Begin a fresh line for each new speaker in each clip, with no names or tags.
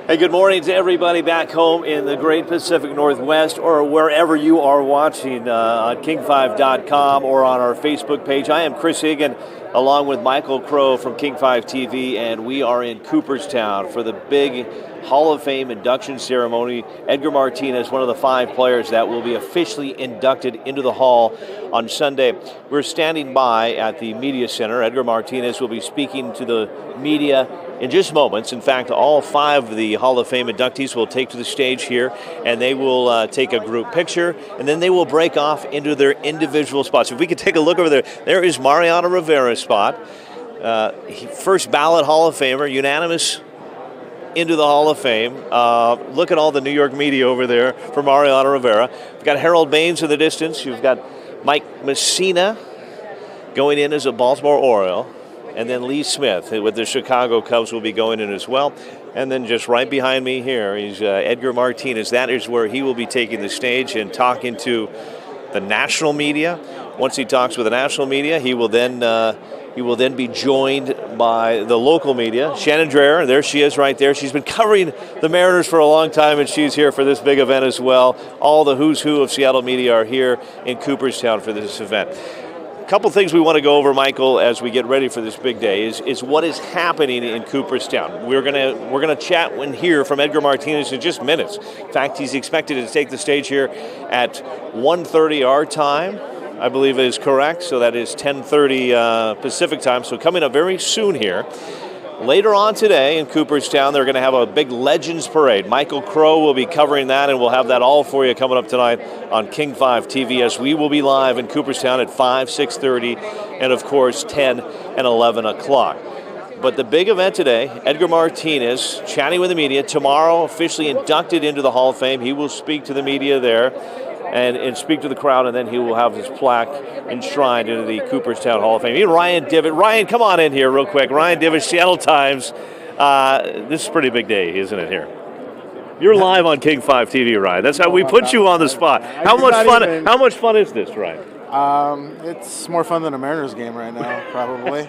Hey, good morning to everybody back home in the great Pacific Northwest or wherever you are watching on King5.com or on our Facebook page. I am Chris Higgin along with Michael Crow from King5 TV, and we are in Cooperstown for the big Hall of Fame induction ceremony. Edgar Martinez, one of the 5 players that will be officially inducted into the Hall on Sunday. We're standing by at the Media Center. Edgar Martinez will be speaking to the media in just moments. In fact, all 5 of the Hall of Fame inductees will take to the stage here, and they will take a group picture, and then they will break off into their individual spots. If we could take a look over there, there is Mariano Rivera's spot. First ballot Hall of Famer, unanimous into the Hall of Fame. Look at all the New York media over there for Mariano Rivera. We've got Harold Baines in the distance. You've got Mike Messina going in as a Baltimore Oriole. And then Lee Smith with the Chicago Cubs will be going in as well. And then just right behind me here is Edgar Martinez. That is where he will be taking the stage and talking to the national media. Once he talks with the national media, he will then be joined by the local media. Shannon Dreher, there she is right there. She's been covering the Mariners for a long time, and she's here for this big event as well. All the who's who of Seattle media are here in Cooperstown for this event. A couple things we want to go over, Michael, as we get ready for this big day is what is happening in Cooperstown. We're gonna chat and hear from Edgar Martinez in just minutes. In fact, he's expected to take the stage here at 1:30 our time, I believe is correct. So that is 10:30 Pacific time. So coming up very soon here. Later on today in Cooperstown, they're going to have a big Legends Parade. Michael Crow will be covering that, and we'll have that all for you coming up tonight on King5 TV, as we will be live in Cooperstown at 5, 6:30, and of course 10 and 11 o'clock. But the big event today, Edgar Martinez chatting with the media. Tomorrow, officially inducted into the Hall of Fame. He will speak to the media there and speak to the crowd, and then he will have his plaque enshrined into the Cooperstown Hall of Fame. Even Ryan Divitt. Ryan, come on in here real quick. Ryan Divitt, Seattle Times. This is a pretty big day, isn't it, here? You're live on King5 TV, Ryan. That's how we put you on the spot. How much fun is this, Ryan?
It's more fun than a Mariners game right now, probably.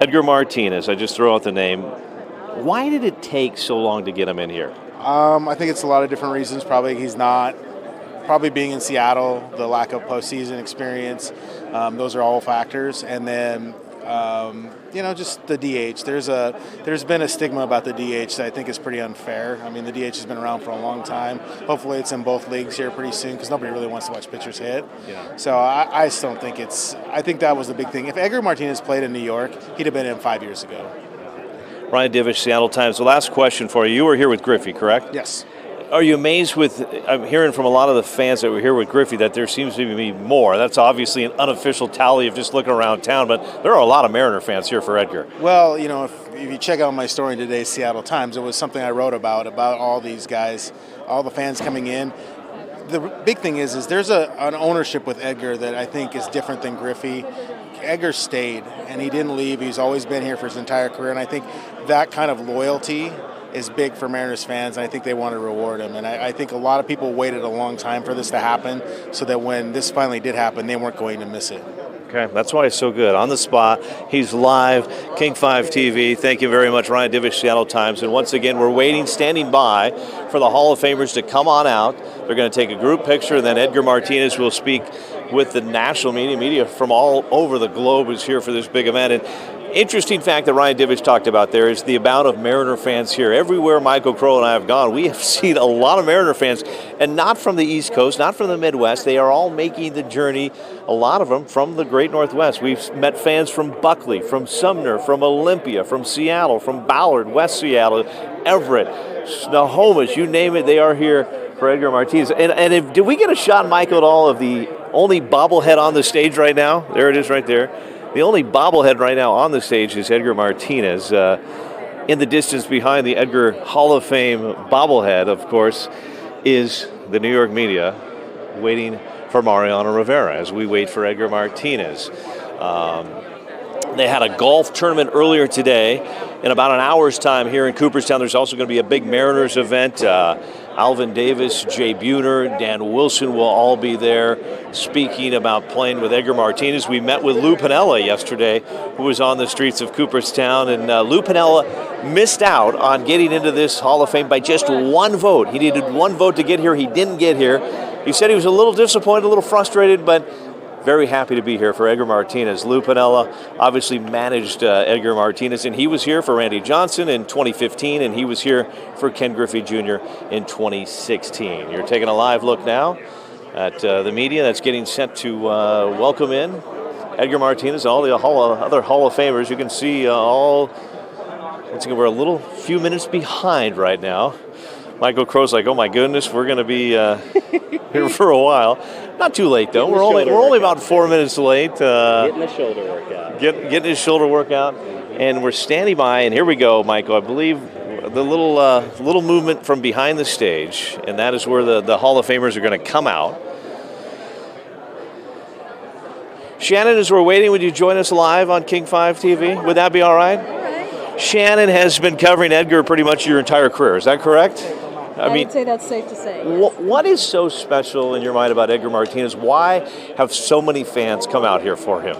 Edgar Martinez, I just throw out the name. Why did it take so long to get him in here?
I think it's a lot of different reasons. Probably being in Seattle, the lack of postseason experience, those are all factors. And then, just the DH. There's been a stigma about the DH that I think is pretty unfair. I mean, the DH has been around for a long time. Hopefully it's in both leagues here pretty soon, because nobody really wants to watch pitchers hit. Yeah. So I just don't think I think that was the big thing. If Edgar Martinez played in New York, he'd have been in 5 years ago.
Ryan Divitt, Seattle Times. The last question for you. You were here with Griffey, correct?
Yes.
Are you amazed I'm hearing from a lot of the fans that were here with Griffey that there seems to be more. That's obviously an unofficial tally of just looking around town, but there are a lot of Mariner fans here for Edgar.
Well, if you check out my story in today's Seattle Times, it was something I wrote about all these guys, all the fans coming in. The big thing is there's an ownership with Edgar that I think is different than Griffey. Edgar stayed, and he didn't leave. He's always been here for his entire career, and I think that kind of loyalty is big for Mariners fans, and I think they want to reward him. And I think a lot of people waited a long time for this to happen, so that when this finally did happen, they weren't going to miss it.
Okay, that's why it's so good. On the spot, he's live, King5 TV. Thank you very much, Ryan Divitt, Seattle Times. And once again, we're standing by for the Hall of Famers to come on out. They're going to take a group picture, and then Edgar Martinez will speak with the national media from all over the globe is here for this big event. And interesting fact that Ryan Divitt talked about there is the amount of Mariner fans here. Everywhere Michael Crow and I have gone, we have seen a lot of Mariner fans, and not from the East Coast, not from the Midwest. They are all making the journey, a lot of them from the great Northwest. We've met fans from Buckley, from Sumner, from Olympia, from Seattle, from Ballard, West Seattle, Everett, Snohomish, you name it, they are here for Edgar Martinez. And did we get a shot, Michael, at all of the only bobblehead on the stage right now? There it is right there. The only bobblehead right now on the stage is Edgar Martinez. In the distance behind the Edgar Hall of Fame bobblehead, of course, is the New York media waiting for Mariano Rivera as we wait for Edgar Martinez. They had a golf tournament earlier today. In about an hour's time here in Cooperstown, there's also going to be a big Mariners event. Alvin Davis, Jay Buhner, Dan Wilson will all be there speaking about playing with Edgar Martinez. We met with Lou Piniella yesterday, who was on the streets of Cooperstown, and Lou Piniella missed out on getting into this Hall of Fame by just one vote. He needed one vote to get here. He didn't get here. He said he was a little disappointed, a little frustrated, but very happy to be here for Edgar Martinez. Lou Piniella obviously managed Edgar Martinez, and he was here for Randy Johnson in 2015, and he was here for Ken Griffey Jr. in 2016. You're taking a live look now at the media that's getting set to welcome in Edgar Martinez, all the other Hall of Famers. You can see we're a little few minutes behind right now. Michael Crow's like, oh my goodness, we're going to be here for a while. Not too late though. We're only about 4 minutes late.
Getting the shoulder workout.
Getting his shoulder workout, and we're standing by. And here we go, Michael. I believe the little movement from behind the stage, and that is where the Hall of Famers are going to come out. Shannon, as we're waiting, would you join us live on King 5 TV? Would that be all right?
All right.
Shannon has been covering Edgar pretty much your entire career. Is that correct?
I would say that's safe to say. Yes.
What is so special in your mind about Edgar Martinez? Why have so many fans come out here for him?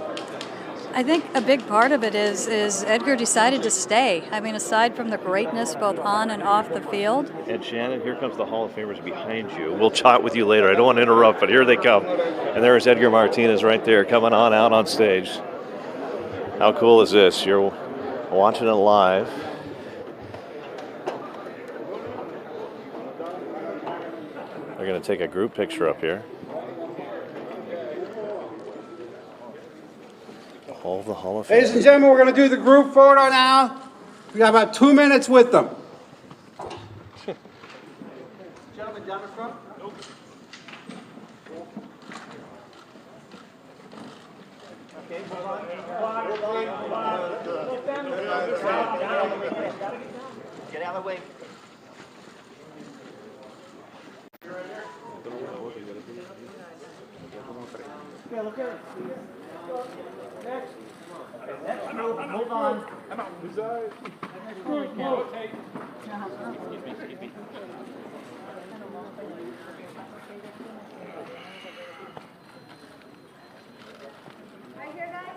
I think a big part of it is Edgar decided to stay. I mean, aside from the greatness both on and off the field.
And Shannon, here comes the Hall of Famers behind you. We'll chat with you later. I don't want to interrupt, but here they come. And there's Edgar Martinez right there coming on out on stage. How cool is this? You're watching it live. They're going to take a group picture up here. All the Hall of Fame.
Ladies and gentlemen, we're going to do the group photo now. We got about 2 minutes with them. Gentlemen, down in front. Nope. Okay, hold on. Get out of the way. Yeah, look at it. Next. Hold on. I'm out.
Right here, guys.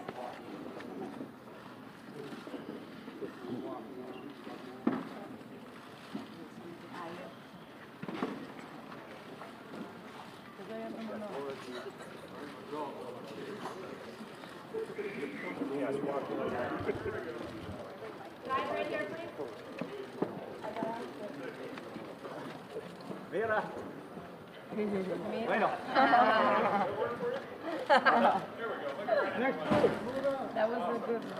Mira. Bueno. Next.
That was a good one.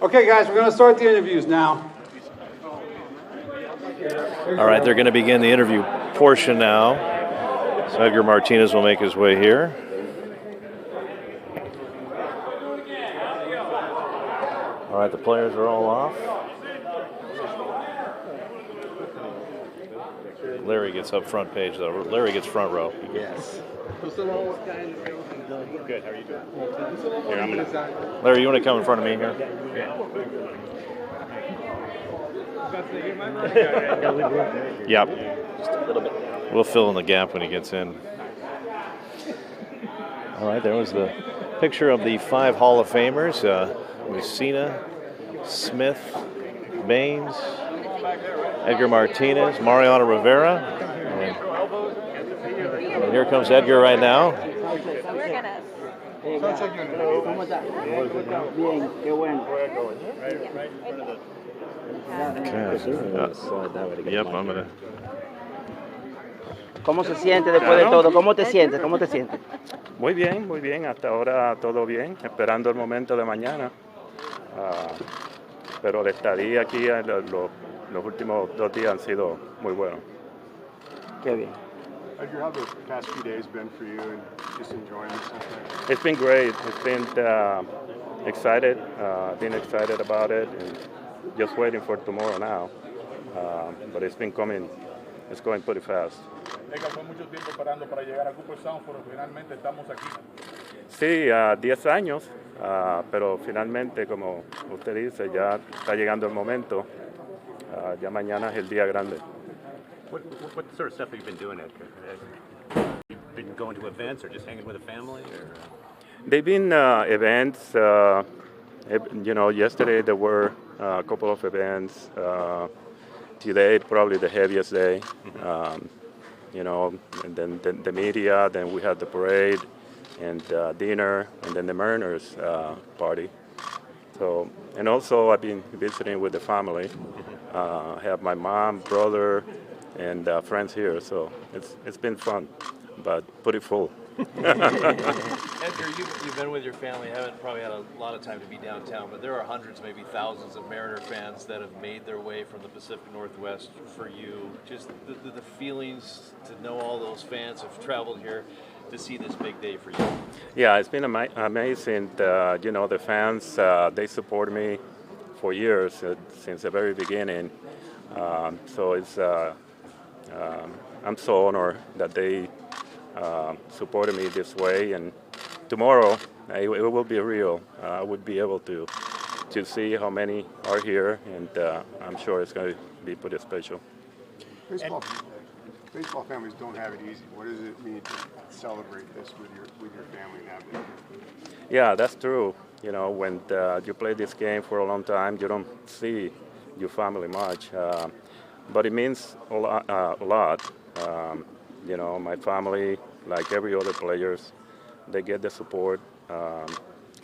Okay, guys, we're going to start the interviews now.
All right, they're going to begin the interview portion now. So Edgar Martinez will make his way here. All right, the players are all off. Larry gets up front page, though. Larry gets front row.
Yes.
Good. How are you doing? Here, I'm gonna.
Larry, you want to come in front of me here? Yep. Just a little bit. We'll fill in the gap when he gets in. All right, there was the picture of the 5 Hall of Famers. Messina, Smith, Baines, Edgar Martinez, Mariano Rivera. And here comes Edgar right now.
We're gonna.
¿Cómo está? Bien, qué bueno.
Yep, I'm gonna.
¿Cómo se siente después de todo? ¿Cómo te sientes? ¿Cómo te sientes?
Muy bien. Hasta ahora todo bien. Esperando el momento de mañana. Pero la estadía aquí los últimos 2 días han sido muy buenos.
Qué bien.
Edgar, how the past few days been for you and just enjoying this?
It's been great. It's been excited. Been excited about it and just waiting for tomorrow now. But it's been coming. It's going pretty fast.
Edgar, fue mucho tiempo esperando para llegar a Cooperstown, pero finalmente estamos aquí.
Sí, 10 años, pero finalmente, como usted dice, ya está llegando el momento. Ya mañana es el día grande.
What sort of stuff have you been doing, Edgar? You been going to events or just hanging with the family? Or?
They've been events. Yesterday there were a couple of events. Today probably the heaviest day. And then the media. Then we had the parade and dinner, and then the Mariners party. So, and also I've been visiting with the family. I have my mom, brother, and friends here, so it's been fun, but pretty full.
Edgar, you've been with your family, haven't probably had a lot of time to be downtown, but there are hundreds, maybe thousands of Mariner fans that have made their way from the Pacific Northwest for you. Just the feelings to know all those fans have traveled here to see this big day for you.
Yeah, it's been amazing. The fans, they support me for years, since the very beginning. So it's I'm so honored that they supported me this way, and tomorrow it will be real. I would be able to see how many are here, and I'm sure it's going to be pretty special.
Baseball families don't have it easy. What does it mean to celebrate this with your family and have it?
Yeah, that's true. When you play this game for a long time, you don't see your family much, but it means a lot. My family, like every other players, they get the support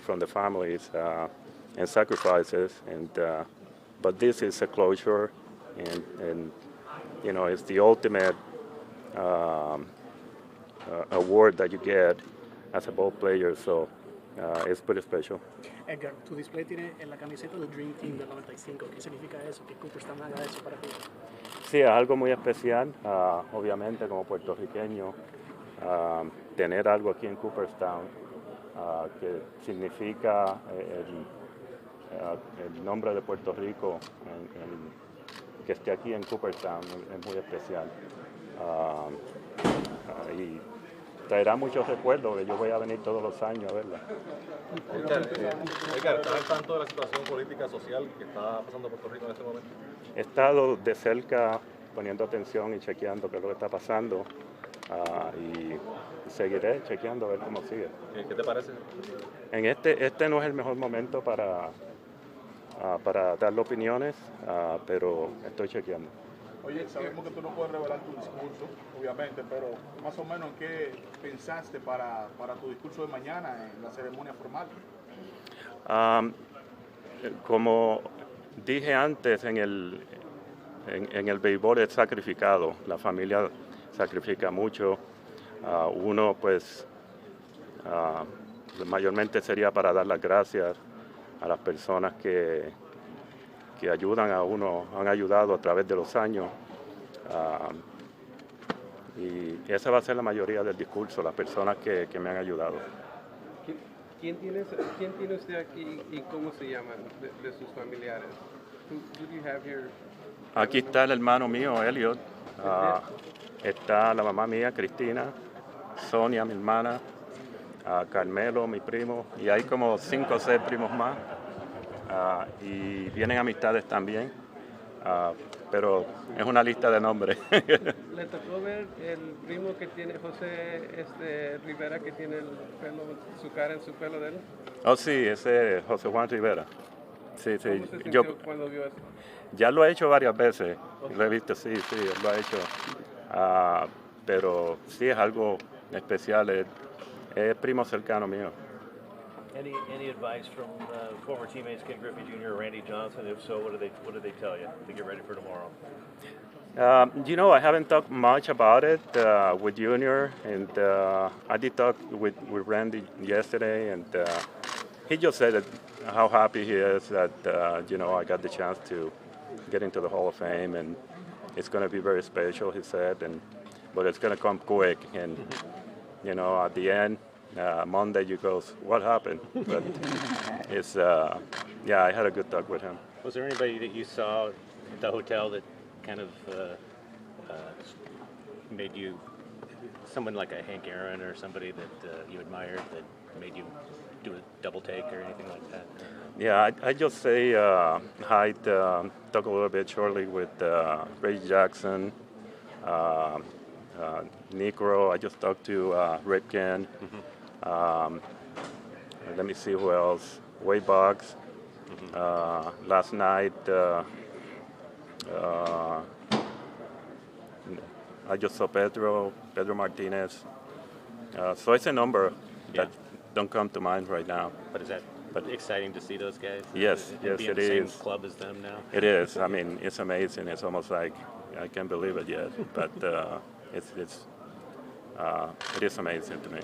from the families and sacrifices. But this is a closure, and it's the ultimate award that you get as a ball player. So it's pretty special.
Edgar, tu display tiene en la camiseta del Dream Team del 95. ¿Qué significa eso? ¿Qué Cooperstown haga eso para ti?
Sí, es algo muy especial, obviamente como puertorriqueño, tener algo aquí en Cooperstown que significa el nombre de Puerto Rico, que esté aquí en Cooperstown es muy especial. Y traerá muchos recuerdos, que yo voy a venir todos los años a verla.
Edgar, ¿estás al tanto de la situación política social que está pasando Puerto Rico en este momento?
He estado de cerca poniendo atención y chequeando qué es lo que está pasando, y seguiré chequeando a ver cómo sigue.
¿Qué te parece?
En este no es el mejor momento para dar opiniones, pero estoy chequeando.
Oye, sabemos que tú no puedes revelar tu discurso, obviamente, pero más o menos ¿qué pensaste para tu discurso de mañana en la ceremonia formal?
Como dije antes, en el béisbol es sacrificado, la familia sacrifica mucho. Uno, pues, mayormente sería para dar las gracias a las personas que ayudan a uno, han ayudado a través de los años. Y esa va a ser la mayoría del discurso, las personas que me han ayudado.
¿Quién tiene usted aquí y cómo se llaman de sus familiares? Who do you have here?
Aquí está el hermano mío, Elliot. Está la mamá mía, Cristina, Sonia, mi hermana, Carmelo, mi primo, y hay como 5 o 6 primos más. Y vienen amistades también, pero es una lista de nombres.
¿Le tocó ver el primo que tiene José Rivera, que tiene el pelo, su cara en su pelo de él?
Oh, sí, ese es José Juan Rivera. Sí, sí.
¿Cómo se sintió cuando vio eso?
Ya lo he hecho varias veces, lo he visto, sí, él lo ha hecho. Pero sí es algo especial, es primo cercano mío.
Any advice from former teammates Ken Griffey Jr. or Randy Johnson? If so, what do they tell you to get ready for tomorrow?
I haven't talked much about it with Junior, and I did talk with Randy yesterday, and he just said that how happy he is that I got the chance to get into the Hall of Fame, and it's going to be very special, he said, but it's going to come quick, and at the end, Monday you goes, what happened? But it's I had a good talk with him.
Was there anybody that you saw at the hotel that kind of made you, someone like a Hank Aaron or somebody that you admired that made you do a double take or anything like that?
Yeah, I just say hi, talk a little bit shortly with Ray Jackson, Necro. I just talked to Ripken. Let me see who else. Wade Boggs. Last night, I just saw Edgar Martinez. So it's a number that don't come to mind right now.
But is that exciting to see those guys?
Yes,
and
yes,
be
it
in the
is.
same club as them now?
It is. I mean, it's amazing. It's almost like I can't believe it yet. But it is amazing to me.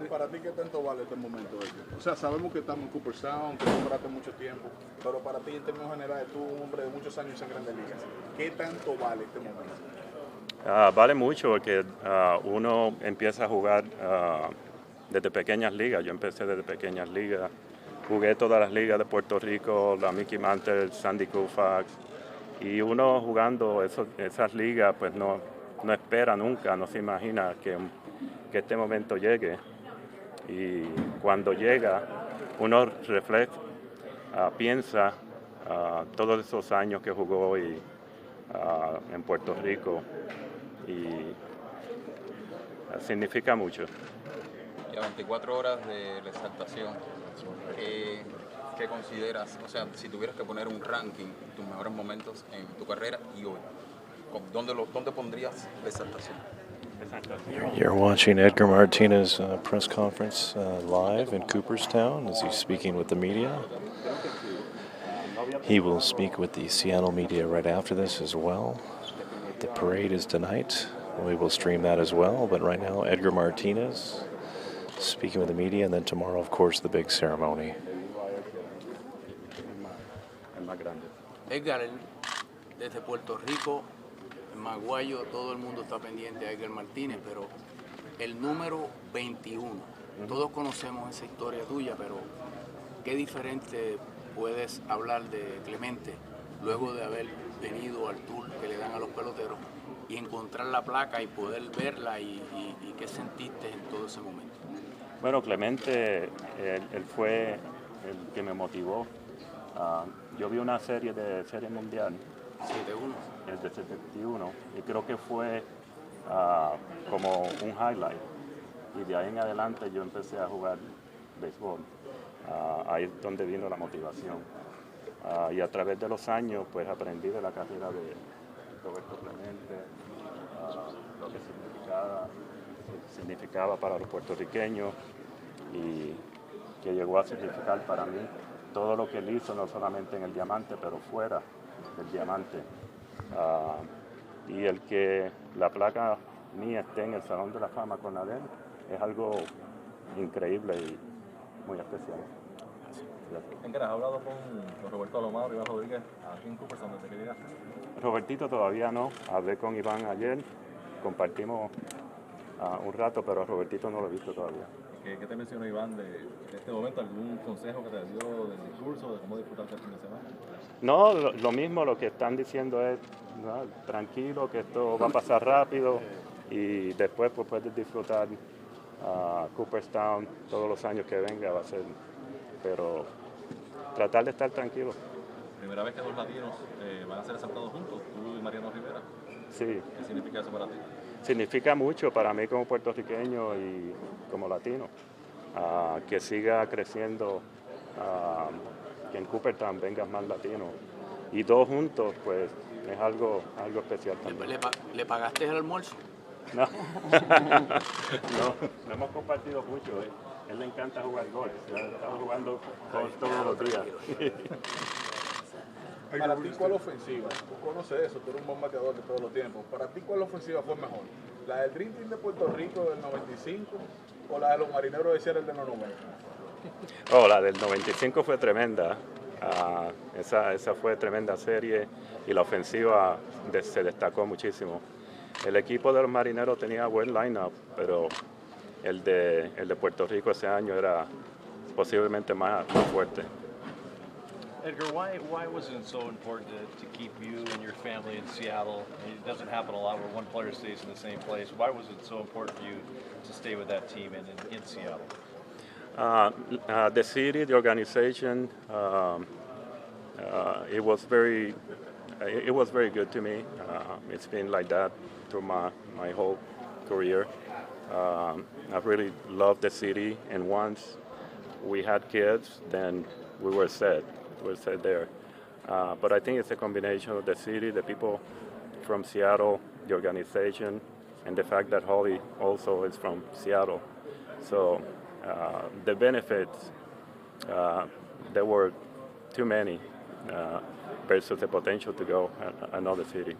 Para ti, ¿qué tanto vale este momento? O sea, sabemos que estamos en Cooperstown, que tú duraste mucho tiempo, pero para ti, en términos generales, tú un hombre de muchos años en Grandes Ligas, ¿qué tanto vale este momento?
Vale mucho porque uno empieza a jugar desde pequeñas ligas. Yo empecé desde pequeñas ligas. Jugué todas las ligas de Puerto Rico, la Mickey Mantle, Sandy Koufax. Y uno jugando esas ligas, pues no espera nunca, no se imagina que este momento llegue. Y cuando llega, uno piensa todos esos años que jugó en Puerto Rico y significa mucho.
Y a 24 horas de la exaltación, ¿qué consideras? O sea, si tuvieras que poner un ranking, tus mejores momentos en tu carrera y hoy, ¿dónde pondrías la exaltación?
You're watching Edgar Martinez press conference live in Cooperstown as he's speaking with the media. He will speak with the Seattle media right after this as well. The parade is tonight. We will stream that as well. But right now, Edgar Martinez speaking with the media, and then tomorrow, of course, the big ceremony.
Edgar, desde Puerto Rico, Maguayo, todo el mundo está pendiente a Edgar Martínez, pero el número 21, todos conocemos esa historia tuya, pero qué diferente puedes hablar de Clemente luego de haber venido al tour que le dan a los peloteros y encontrar la placa y poder verla y qué sentiste en todo ese momento.
Bueno, Clemente, él fue el que me motivó. Yo vi una serie mundial.
7-1.
El de 71, y creo que fue como un highlight. Y de ahí en adelante yo empecé a jugar béisbol. Ahí es donde vino la motivación. Y a través de los años, pues aprendí de la carrera de Roberto Clemente, lo que significaba para los puertorriqueños y que llegó a significar para mí todo lo que él hizo, no solamente en el diamante, pero fuera del diamante. Y el que la placa mía esté en el Salón de la Fama con la de él es algo increíble y muy especial.
Edgar, ¿has hablado con Roberto Alomar y Iván Rodríguez aquí en Cooperstown desde que llegaste?
Robertito todavía no, hablé con Iván ayer, compartimos un rato, pero a Robertito no lo he visto todavía.
¿Qué te mencionó Iván de este momento? ¿Algún consejo que te dio del discurso, de cómo disfrutar el fin de semana?
No, lo mismo, lo que están diciendo es, ¿no?, tranquilo, que esto va a pasar rápido y después pues, puedes disfrutar Cooperstown todos los años que venga, va a ser, pero tratar de estar tranquilo.
Primera vez que dos latinos van a ser exaltados juntos, tú y Mariano Rivera.
Sí.
¿Qué significa eso para ti?
Significa mucho para mí como puertorriqueño y como latino, que siga creciendo, que en Cooperstown vengan más latinos. Y dos juntos, pues, es algo especial también.
¿Le pagaste el almuerzo?
No, no hemos compartido mucho. él le encanta jugar golf. Estaba jugando golf todos los días.
Para ti, ¿cuál ofensiva? Tú conoces eso, tú eres un buen bateador de todos los tiempos. Para ti, ¿cuál ofensiva fue mejor? ¿La del Dream Team de Puerto Rico del 95 o la de los Marineros de Seattle de los 90?
Oh, la del 95 fue tremenda. Esa fue tremenda serie y la ofensiva se destacó muchísimo. El equipo de los Marineros tenía buen line-up, pero el de Puerto Rico ese año era posiblemente más fuerte.
Edgar, why was it so important to keep you and your family in Seattle? It doesn't happen a lot where one player stays in the same place. Why was it so important for you to stay with that team in Seattle?
The city, the organization, it was very good to me. It's been like that through my whole career. I've really loved the city, and once we had kids, then we were set. We were set there. But I think it's a combination of the city, the people from Seattle, the organization, and the fact that Holly also is from Seattle. So the benefits, there were too many versus the potential to go another city.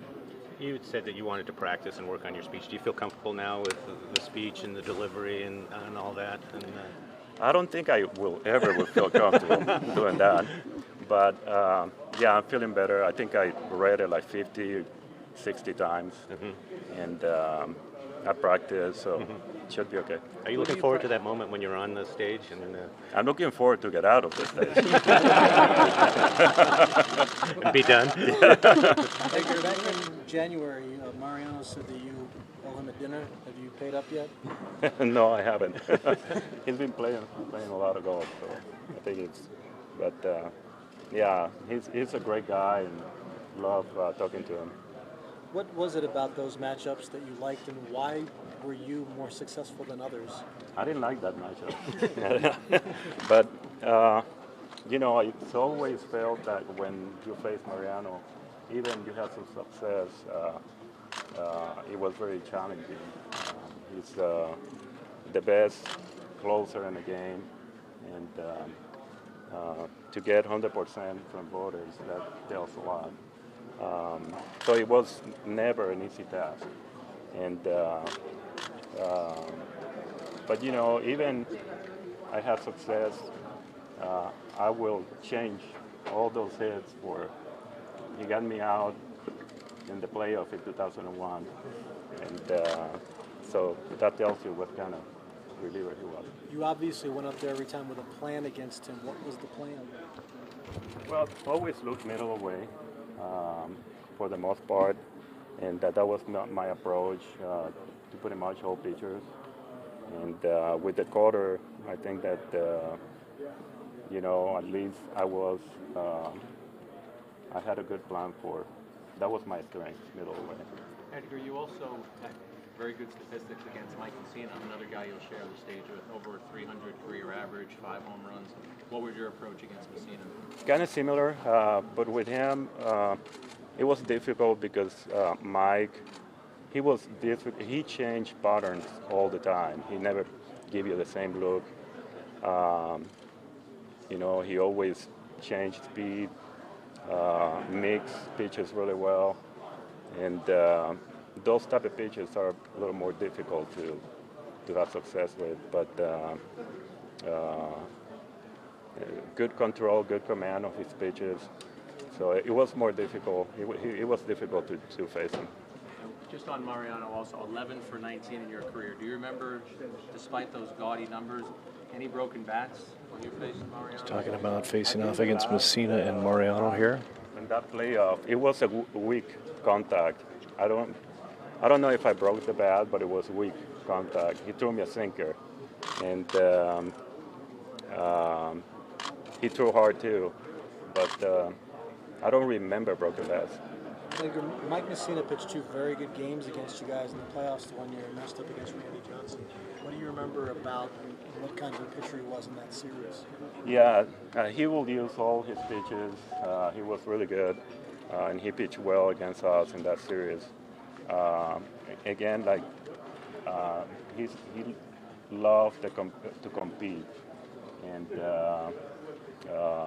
You had said that you wanted to practice and work on your speech. Do you feel comfortable now with the speech and the delivery and all that? And,
I don't think I will feel comfortable doing that. But yeah, I'm feeling better. I think I read it like 50, 60 times. And I practice, so it should be okay.
Are you looking forward to that moment when you're on the stage? And
I'm looking forward to get out of the stage.
And be done?
Edgar, back in January, Mariano said that you owe him a dinner. Have you paid up yet?
No, I haven't. He's been playing a lot of golf, so I think it's. But yeah, he's a great guy, and love talking to him.
What was it about those matchups that you liked, and why were you more successful than others?
I didn't like that matchup. But, you know, it's always felt that when you face Mariano, even you have some success, it was very challenging. He's the best closer in the game, and to get 100% from voters, that tells a lot. So it was never an easy task. And but you know, even I had success, I will change all those hits for. He got me out in the playoff in 2001, and so that tells you what kind of reliever he was.
You obviously went up there every time with a plan against him. What was the plan?
Well, always look middle away for the most part, and that was not my approach to pretty much hold pitchers. And with the quarter, I think that you know, at least I had a good plan for. That was my strength, middle away.
Edgar, you also had very good statistics against Mike Messina, another guy you'll share the stage with, over 300 career average, 5 home runs. What was your approach against Messina?
Kind of similar, but with him, it was difficult because Mike, he changed patterns all the time. He never gave you the same look. You know, he always changed speed, mixed pitches really well, and those type of pitches are a little more difficult to have success with. But good control, good command of his pitches. So it was more difficult. It was difficult to face him.
Just on Mariano, also 11 for 19 in your career. Do you remember, despite those gaudy numbers, any broken bats when you faced Mariano?
He's talking about facing off against Messina and Mariano here.
In that playoff, it was a weak contact. I don't know if I broke the bat, but it was weak contact. He threw me a sinker, and he threw hard too. But I don't remember broken bats.
Edgar, Mike Messina pitched 2 very good games against you guys in the playoffs the one year and matched up against Randy Johnson. What do you remember about what kind of a pitcher he was in that series?
Yeah, he will use all his pitches. He was really good, and he pitched well against us in that series. Again, like he loves to compete, and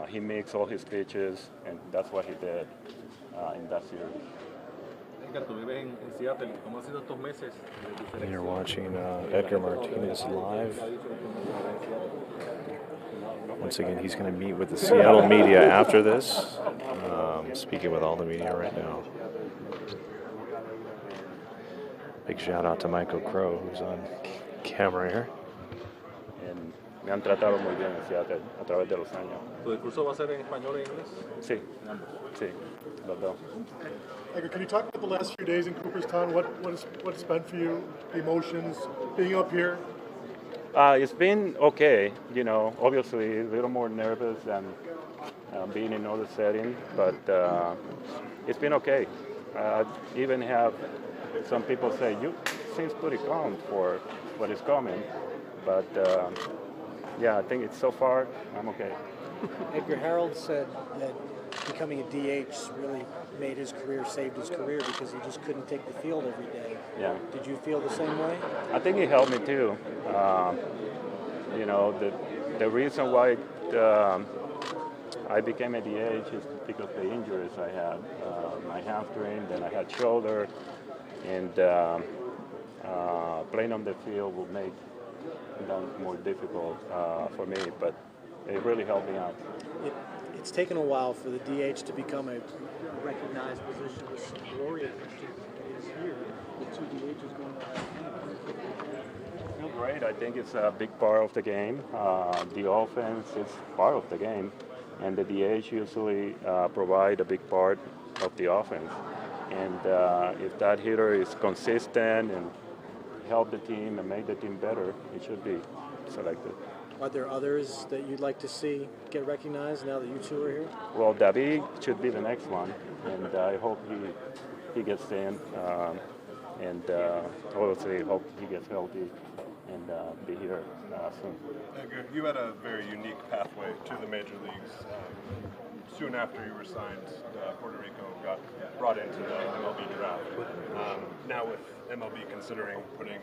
he makes all his pitches, and that's what he did in that series.
Edgar, tú vives en Seattle. ¿Cómo han sido estos meses de tu selección?
You're watching Edgar Martinez live. Once again, he's going to meet with the Seattle media after this. Speaking with all the media right now. Big shout out to Michael Crow, who's on camera here.
Me han tratado muy bien en Seattle a través de los años.
¿Tu discurso va a ser en español e inglés?
Sí, sí, los dos.
Edgar, can you talk about the last few days in Cooperstown? What it's been for you, the emotions, being up here?
It's been okay, you know, obviously a little more nervous than being in other settings, but it's been okay. Even have some people say, you seems pretty calm for what is coming, but yeah, I think it's so far, I'm okay.
Edgar, Harold said that becoming a DH really made his career, saved his career because he just couldn't take the field every day.
Yeah.
Did you feel the same way?
I think it helped me too. You know, the reason why I became a DH is because of the injuries I had. My hamstring, then I had shoulder, and playing on the field would make that more difficult for me, but it really helped me out.
It's taken a while for the DH to become a recognized position. This Gloria is here. The two DHs going
I feel great. I think it's a big part of the game. The offense is part of the game, and the DH usually provide a big part of the offense. And if that hitter is consistent and help the team and make the team better, it should be selected.
Are there others that you'd like to see get recognized now that you two are here?
Well, David should be the next one, and I hope he gets in, and obviously hope he gets healthy and be here soon.
Edgar, you had a very unique pathway to the major leagues. Soon after you were signed, Puerto Rico got brought into the MLB draft. Now with MLB considering putting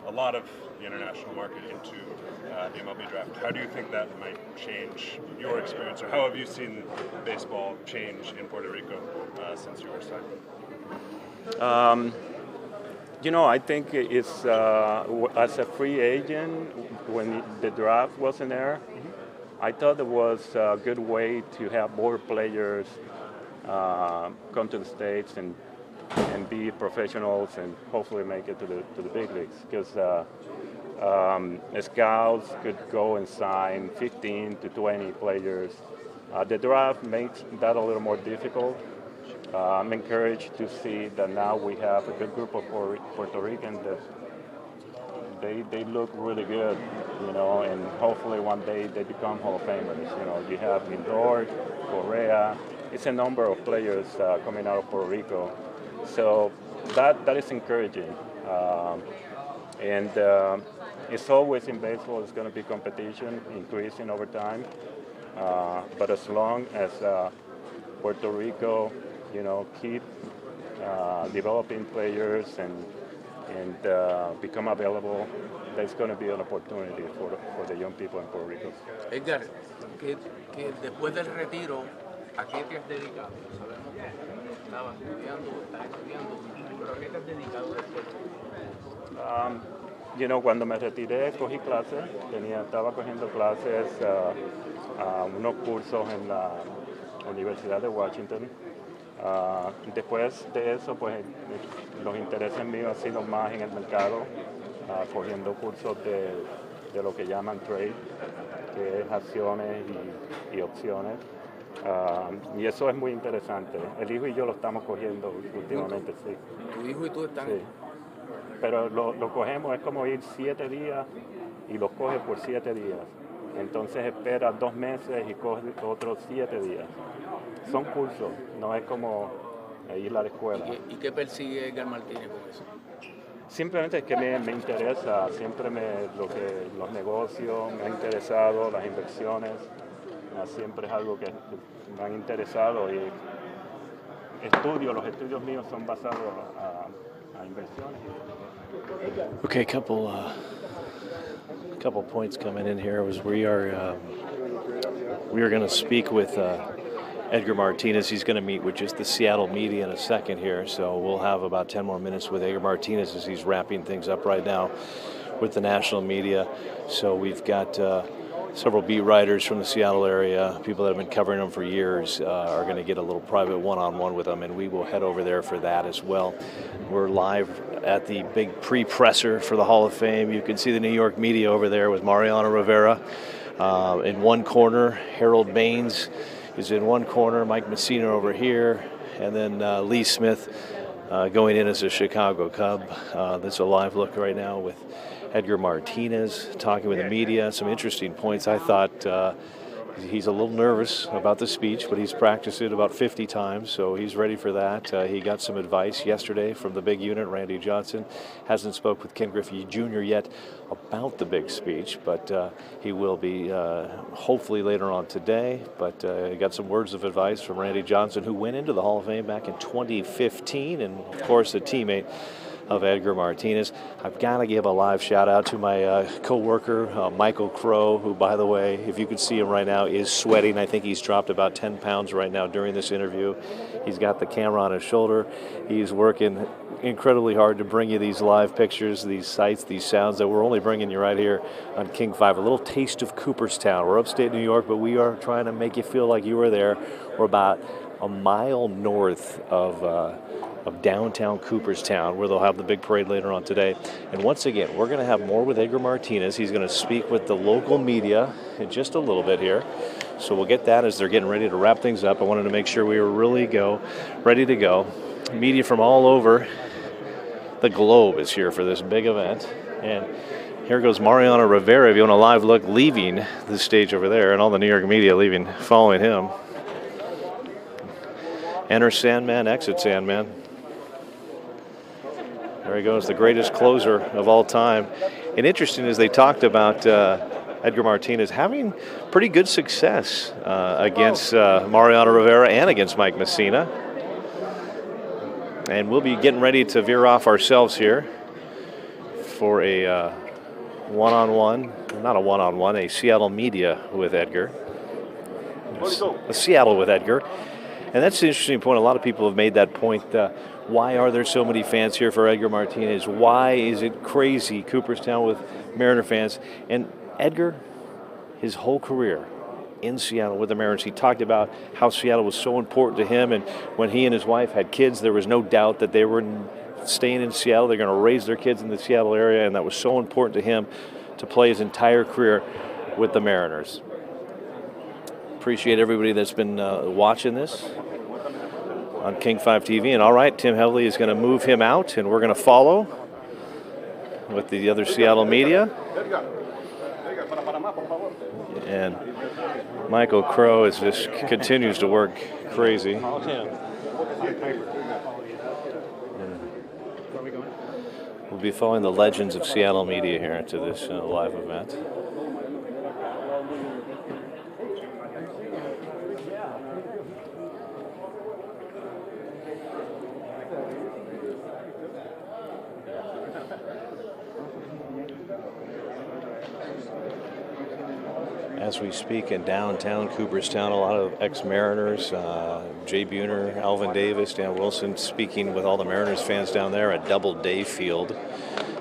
a lot of the international market into the MLB draft, how do you think that might change your experience, or how have you seen baseball change in Puerto Rico since you were signed?
You know, I think it's as a free agent, when the draft wasn't there, I thought it was a good way to have more players come to the States and be professionals and hopefully make it to the big leagues, because scouts could go and sign 15 to 20 players. The draft makes that a little more difficult. I'm encouraged to see that now we have a good group of Puerto Ricans that they look really good, you know, and hopefully one day they become Hall of Famers. You know, you have Lindor, Correa. It's a number of players coming out of Puerto Rico. So that is encouraging. And it's always in baseball, it's going to be competition increasing over time. But as long as Puerto Rico, you know, keep developing players and become available, there's going to be an opportunity for the young people in Puerto Rico.
Edgar, que después del retiro, ¿a qué te has dedicado? Sabemos que estabas estudiando, pero ¿a qué te has dedicado después?
You know, cuando me retiré cogí clases, estaba cogiendo clases, unos cursos en la Universidad de Washington. Después de eso, pues los intereses míos han sido más en el mercado, cogiendo cursos de lo que llaman trade, que es acciones y opciones. Y eso es muy interesante. El hijo y yo lo estamos cogiendo últimamente, sí.
¿Tu hijo y tú están?
Sí. Pero lo cogemos, es como ir 7 días y los coges por 7 días. Entonces esperas 2 meses y coges otros 7 días. Son cursos, no es como ir a la escuela.
¿Y qué persigue Edgar Martínez con eso?
Simplemente es que me interesa, siempre los negocios me han interesado, las inversiones, siempre es algo que me han interesado y los estudios míos son basados a inversiones.
Okay, couple A couple points coming in here was we are going to speak with Edgar Martinez. He's going to meet with just the Seattle media in a second here, so we'll have about 10 more minutes with Edgar Martinez as he's wrapping things up right now with the national media. So we've got several beat writers from the Seattle area, people that have been covering them for years, are going to get a little private one-on-one with them, and we will head over there for that as well. We're live at the big pre-presser for the Hall of Fame. You can see the New York media over there with Mariano Rivera in one corner, Harold Baines is in one corner, Mike Messina over here, and then Lee Smith going in as a Chicago Cub. That's a live look right now with Edgar Martinez talking with the media. Some interesting points. I thought he's a little nervous about the speech, but he's practiced it about 50 times, so he's ready for that. He got some advice yesterday from the big unit, Randy Johnson. Hasn't spoke with Ken Griffey Jr. yet about the big speech, but he will be hopefully later on today. But he got some words of advice from Randy Johnson, who went into the Hall of Fame back in 2015, and of course a teammate of Edgar Martinez. I've got to give a live shout out to my co-worker, Michael Crow, who, by the way, if you could see him right now, is sweating. I think he's dropped about 10 pounds right now during this interview. He's got the camera on his shoulder. He's working incredibly hard to bring you these live pictures, these sights, these sounds that we're only bringing you right here on King 5. A little taste of Cooperstown. We're upstate New York, but we are trying to make you feel like you were there. We're about a mile north of downtown Cooperstown, where they'll have the big parade later on today. And once again, we're going to have more with Edgar Martinez. He's going to speak with the local media in just a little bit here. So we'll get that as they're getting ready to wrap things up. I wanted to make sure we were ready to go. Media from all over the globe is here for this big event. And here goes Mariano Rivera, if you want a live look, leaving the stage over there, and all the New York media leaving, following him. Enter Sandman, exit Sandman. There he goes, the greatest closer of all time. And interesting is they talked about Edgar Martinez having pretty good success against Mariano Rivera and against Mike Messina. And we'll be getting ready to veer off ourselves here for a one-on-one, not a one-on-one, a Seattle media with Edgar. A Seattle with Edgar. And that's an interesting point. A lot of people have made that point. Why are there so many fans here for Edgar Martinez? Why is it crazy, Cooperstown, with Mariner fans? And Edgar, his whole career in Seattle with the Mariners, he talked about how Seattle was so important to him. And when he and his wife had kids, there was no doubt that they were staying in Seattle. They're going to raise their kids in the Seattle area, and that was so important to him to play his entire career with the Mariners. Appreciate everybody that's been watching this on King 5 TV. And all right, Tim Heavley is going to move him out, and we're going to follow with the other Seattle media. And Michael Crow is just continues to work crazy. We'll be following the legends of Seattle media here into this live event. As we speak in downtown Cooperstown, a lot of ex-Mariners, Jay Buhner, Alvin Davis, Dan Wilson, speaking with all the Mariners fans down there at Doubleday Field.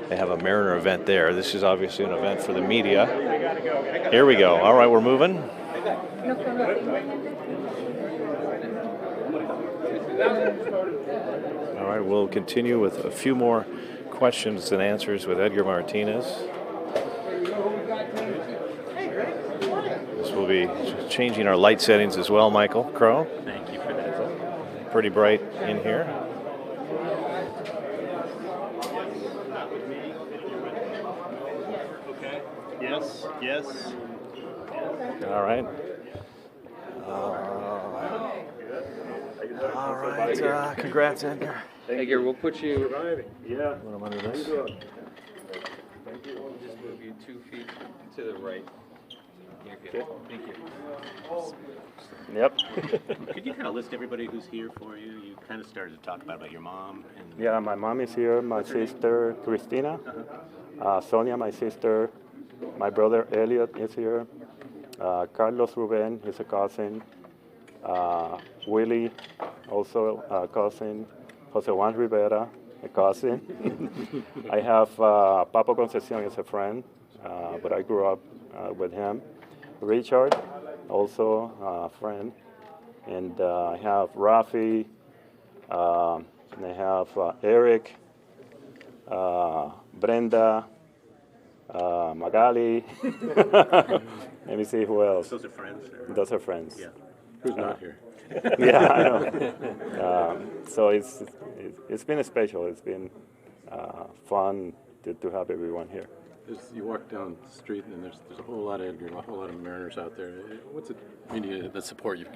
They have a Mariner event there. This is obviously an event for the media. Here we go. All right, we're moving. All right, we'll continue with a few more questions and answers with Edgar Martinez. We'll be changing our light settings as well, Michael Crow.
Thank you for that.
Pretty bright in here.
Okay. Yes. Yes.
All right. All right. Congrats, Edgar.
Edgar, we'll put you.
Yeah.
What am I doing this?
Thank you. We'll just move you 2 feet to the right. You're good. Thank you.
Yep.
Could you kind of list everybody who's here for you? You kind of started to talk about your mom.
Yeah, my mom is here, my sister Christina, Sonia, my sister, My brother Elliot is here. Carlos Ruben, he's a cousin. Willie, also a cousin. Jose Juan Rivera, a cousin. I have Papo Concepcion is a friend, but I grew up with him. Richard, also a friend. And I have Rafi, and I have Eric, Brenda, Magali. Let me see who else.
Those are friends.
Those are friends.
Yeah. Who's not here?
Yeah, I know. So it's been special. It's been fun to have everyone here.
You walk down the street and there's a whole lot of Edgar, a whole lot of Mariners out there. What's it mean, the support you're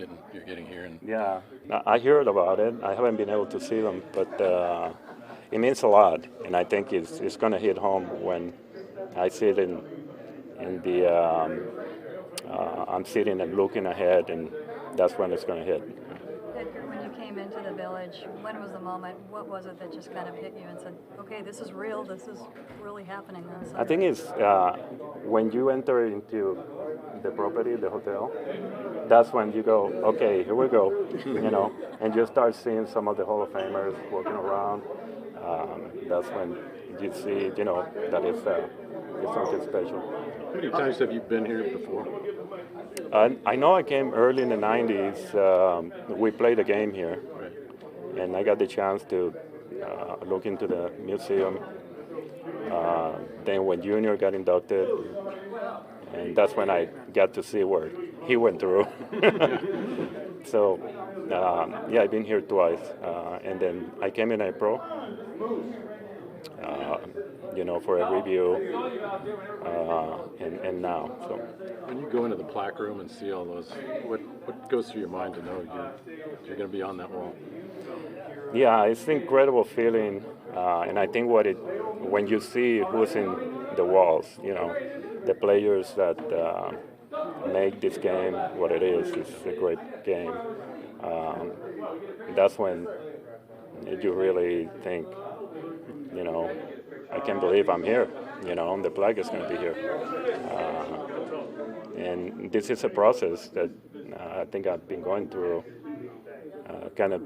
getting here? And
Yeah, I heard about it. I haven't been able to see them, but it means a lot, and I think it's going to hit home when I see it in the. I'm sitting and looking ahead, and that's when it's going to hit.
Edgar, when you came into the village, when was the moment? What was it that just kind of hit you and said, okay, this is real, this is really happening on Sunday?
I think it's when you enter into the property, the hotel, that's when you go, okay, here we go, and you start seeing some of the Hall of Famers walking around. That's when you see, that it's something special.
how many times have you been here before?
I know I came early in the 90s. We played a game here, and I got the chance to look into the museum. Then when Junior got inducted, and that's when I got to see where he went through. So, yeah, I've been here twice. And then I came in April, for a review, and now. So.
When you go into the plaque room and see all those, what goes through your mind to know you're going to be on that wall?
Yeah, it's an incredible feeling, and I think when you see who's in the walls, the players that make this game what it is. It's a great game. That's when you really think, I can't believe I'm here. The plaque is going to be here. And this is a process that I think I've been going through, kind of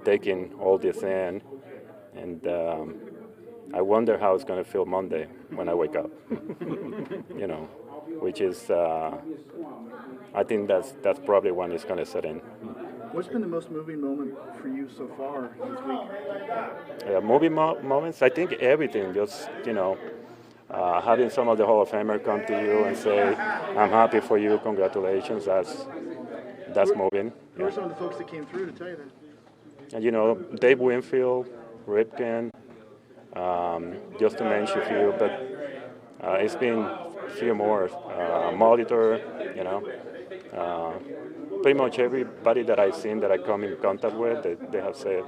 taking all this in, and I wonder how it's going to feel Monday when I wake up. Which is, I think that's probably when it's going to set in.
What's been the most moving moment for you so far this week?
Moving moments, I think everything, just, having some of the Hall of Famers come to you and say, I'm happy for you, congratulations, that's moving.
Who are some of the folks that came through to tell you that?
And, Dave Winfield, Ripken, just to mention a few, but it's been a few more. Molitor, pretty much everybody that I've seen that I come in contact with, they have said,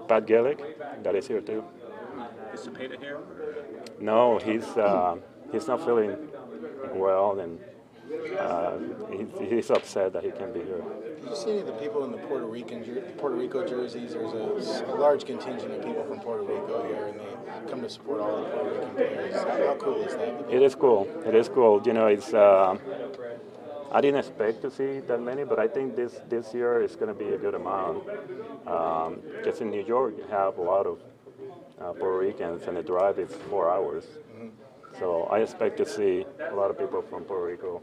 Pat Gillick, that is here too.
Is Cepeda here?
No, he's not feeling well, and he's upset that he can't be here.
Did you see any of the people in the Puerto Rico jerseys? There's a large contingent of people from Puerto Rico here, and they come to support all the Puerto Rican players. How cool is that?
It is cool. It is cool. It's. I didn't expect to see that many, but I think this year is going to be a good amount. Just in New York, you have a lot of Puerto Ricans, and the drive is 4 hours.
Mm-hmm.
So I expect to see a lot of people from Puerto Rico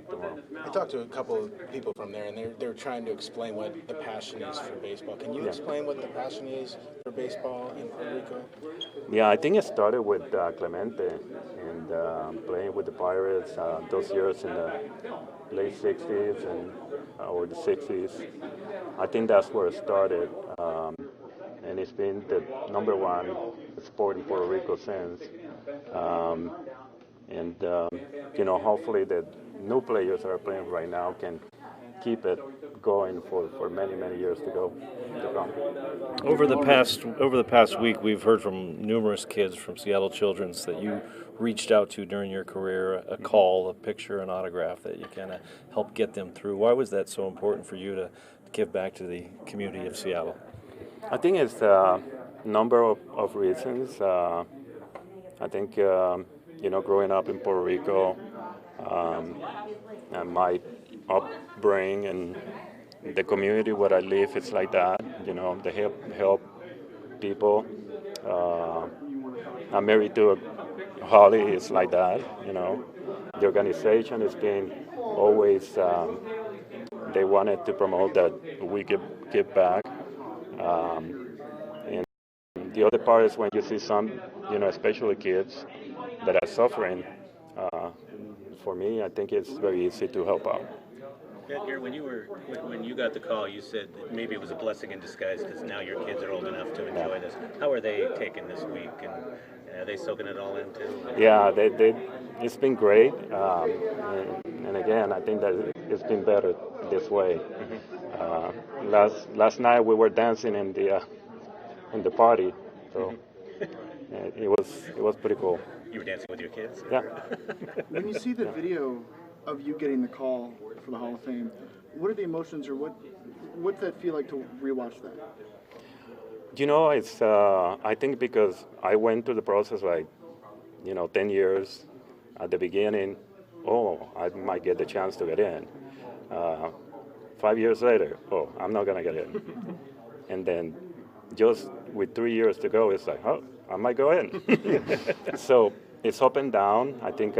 tomorrow.
I talked to a couple of people from there, and they're trying to explain what the passion is for baseball. Can you explain what the passion is for baseball in Puerto Rico?
Yeah, I think it started with Clemente and playing with the Pirates those years in the late 60s or the 60s. I think that's where it started. And it's been the number one sport in Puerto Rico since. Hopefully the new players that are playing right now can keep it going for many, many years to come.
Over the past week, we've heard from numerous kids from Seattle Children's that you reached out to during your career, a call, a picture, an autograph that you kind of helped get them through. Why was that so important for you to give back to the community of Seattle?
I think it's a number of reasons. I think, growing up in Puerto Rico, and my upbringing and the community where I live, it's like that. They help people. I'm married to Holly. It's like that. The organization has been always. They wanted to promote that we give back. And the other part is when you see some, especially kids that are suffering. For me, I think it's very easy to help out.
Edgar, when you got the call, you said that maybe it was a blessing in disguise because now your kids are old enough to enjoy this. How are they taking this week, and are they soaking it all in too?
Yeah, it's been great, and again, I think that it's been better this way. Last night we were dancing in the party, so it was pretty cool.
You were dancing with your kids?
Yeah.
When you see the video of you getting the call for the Hall of Fame, what are the emotions, or what's that feel like to rewatch that?
It's I think because I went through the process 10 years at the beginning. I might get the chance to get in. 5 years later, I'm not gonna get in. And then just with 3 years to go, it's like, I might go in. So it's up and down. I think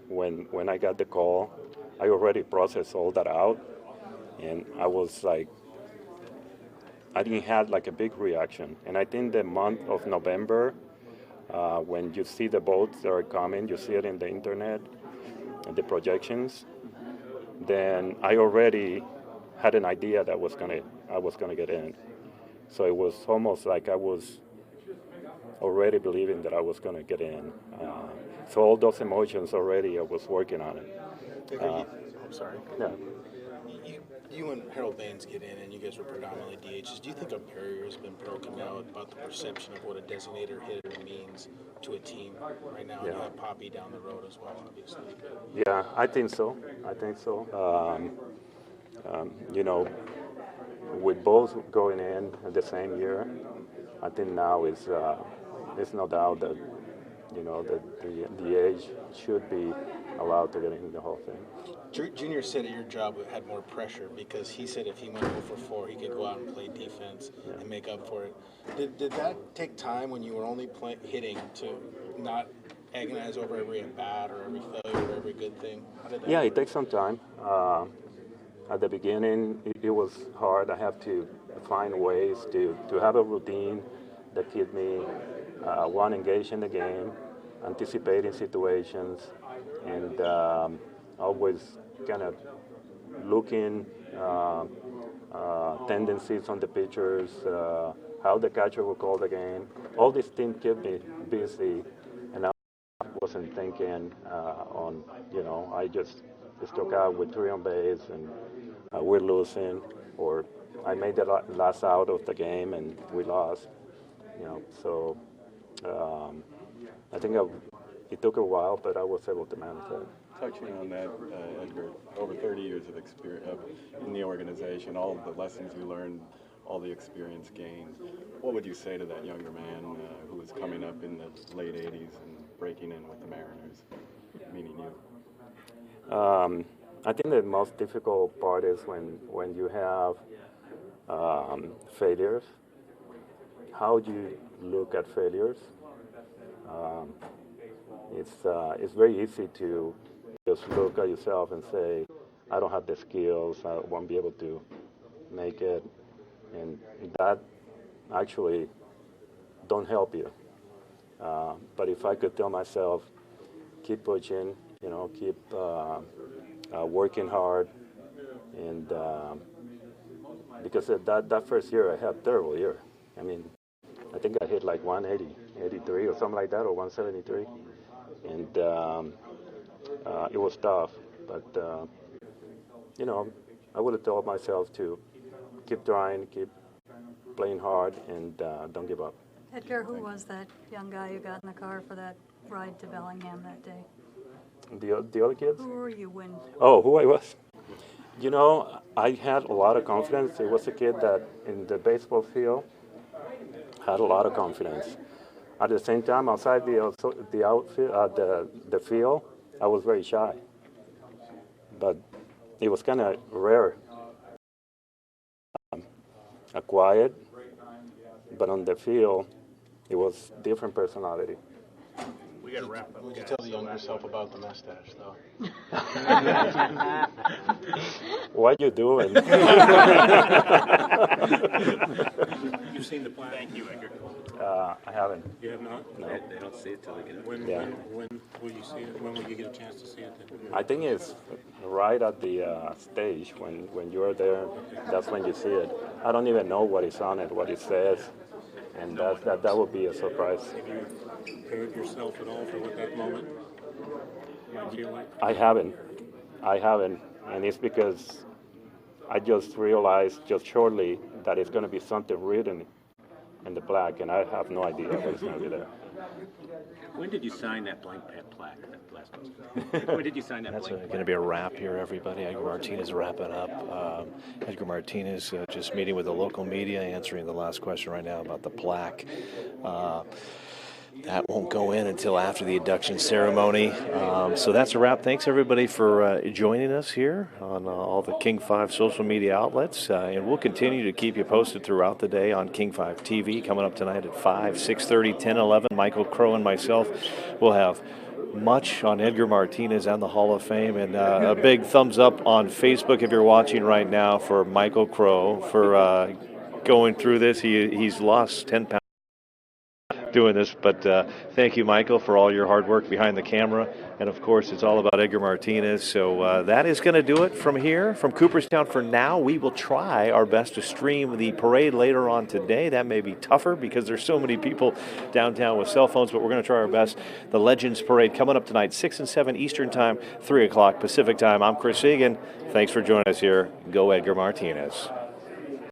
when I got the call, I already processed all that out, and I was like, I didn't have a big reaction. And I think the month of November, when you see the votes that are coming, you see it in the internet, and the projections, then I already had an idea that I was gonna get in. So it was almost like I was already believing that I was gonna get in. So all those emotions already, I was working on it.
I'm sorry.
Yeah.
You and Harold Baines get in, and you guys were predominantly DHs. Do you think a barrier has been broken now about the perception of what a designated hitter means to a team right now?
Yeah.
And you have Poppy down the road as well, obviously.
Yeah, I think so. With both going in the same year, I think now it's no doubt that the age should be allowed to get in the Hall of Fame.
Junior said at your job had more pressure because he said if he went 0 for 4, he could go out and play defense and make up for it. Did that take time when you were only hitting to not agonize over every at-bat or every failure or every good thing?
Yeah, it takes some time. At the beginning, it was hard. I have to find ways to have a routine that keep me, engaged in the game, anticipating situations, and always kind of looking tendencies on the pitchers, how the catcher will call the game. All these things kept me busy, and I wasn't thinking I just struck out with 3 on base and we're losing, or I made the last out of the game and we lost. So I think it took a while, but I was able to manage that.
Touching on that, Edgar, over 30 years of experience in the organization, all of the lessons you learned, all the experience gained, what would you say to that younger man who was coming up in the late 80s and breaking in with the Mariners, meaning you?
I think the most difficult part is when you have failures. How do you look at failures? It's very easy to just look at yourself and say, I don't have the skills, I won't be able to make it, and that actually don't help you. But if I could tell myself, keep pushing, keep working hard, and because that first year I had a terrible year. I mean, I think I hit like 180, 83 or something like that, or 173, and it was tough. But I would have told myself to keep trying, keep playing hard, and don't give up.
Edgar, who was that young guy who got in the car for that ride to Bellingham that day?
The other kids?
Who were you when?
Oh, who I was? I had a lot of confidence. It was a kid that in the baseball field had a lot of confidence. At the same time, outside the outfield, the field, I was very shy. But it was kind of rare. A quiet, but on the field, it was different personality.
We got to wrap up.
What would you tell the younger self about the mustache, though?
What you doing?
You've seen the plan. Thank you, Edgar.
I haven't.
You have not?
No.
They don't see it till they get up.
When will you see it? When will you get a chance to see it?
I think it's right at the stage when you're there. That's when you see it. I don't even know what is on it, what it says, and that would be a surprise.
Have you prepared yourself at all for what that moment might feel like?
I haven't, and it's because I just realized just shortly that it's going to be something written in the plaque, and I have no idea what's going to be there.
When did you sign that blank plaque? That last one? When did you sign that
That's
blank?
going to be a wrap here, everybody. Edgar Martinez wrapping up. Edgar Martinez just meeting with the local media, answering the last question right now about the plaque. That won't go in until after the induction ceremony. So that's a wrap. Thanks, everybody, for joining us here on all the King 5 social media outlets. And we'll continue to keep you posted throughout the day on King 5 TV. Coming up tonight at 5, 6:30, 10, 11. Michael Crow and myself will have much on Edgar Martinez and the Hall of Fame. And a big thumbs up on Facebook if you're watching right now for Michael Crow for going through this. He's lost 10 pounds doing this, but thank you, Michael, for all your hard work behind the camera. And of course, it's all about Edgar Martinez. So that is going to do it from here, from Cooperstown for now. We will try our best to stream the parade later on today. That may be tougher because there's so many people downtown with cell phones, but we're going to try our best. The Legends Parade coming up tonight, 6 and 7 Eastern Time, 3 o'clock Pacific Time. I'm Chris Egan. Thanks for joining us here. Go Edgar Martinez.